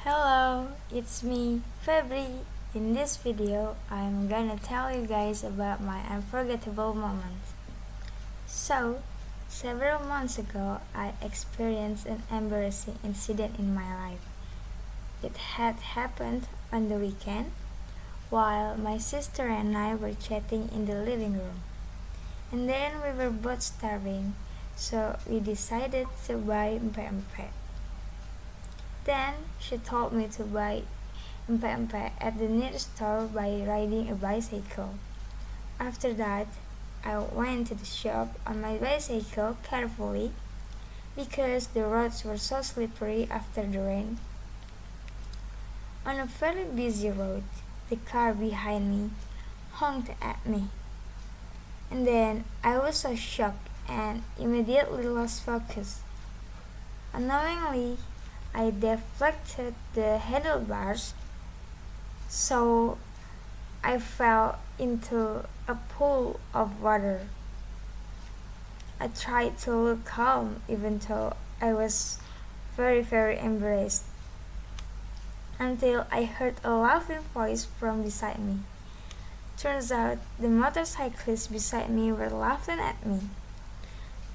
Hello, it's me, Febri. In this video, I'm gonna tell you guys about my unforgettable moment. So, several months ago, I experienced an embarrassing incident in my life. It had happened on the weekend while my sister and I were chatting in the living room. And then we were both starving, so we decided to buy mpe-mpe. Then she told me to buy mpe-mpe at the nearest store by riding a bicycle. After that, I went to the shop on my bicycle carefully because the roads were so slippery after the rain. On a very busy road, the car behind me honked at me. And then I was so shocked and immediately lost focus. Unknowingly, I deflected the handlebars, so I fell into a pool of water. I tried to look calm even though I was very embarrassed until I heard a laughing voice from beside me. Turns out the motorcyclists beside me were laughing at me.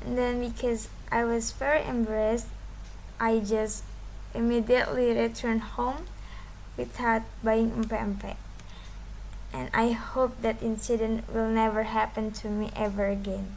And then because I was very embarrassed, I just immediately returned home without buying mpe-mpe. And I hope that incident will never happen to me ever again.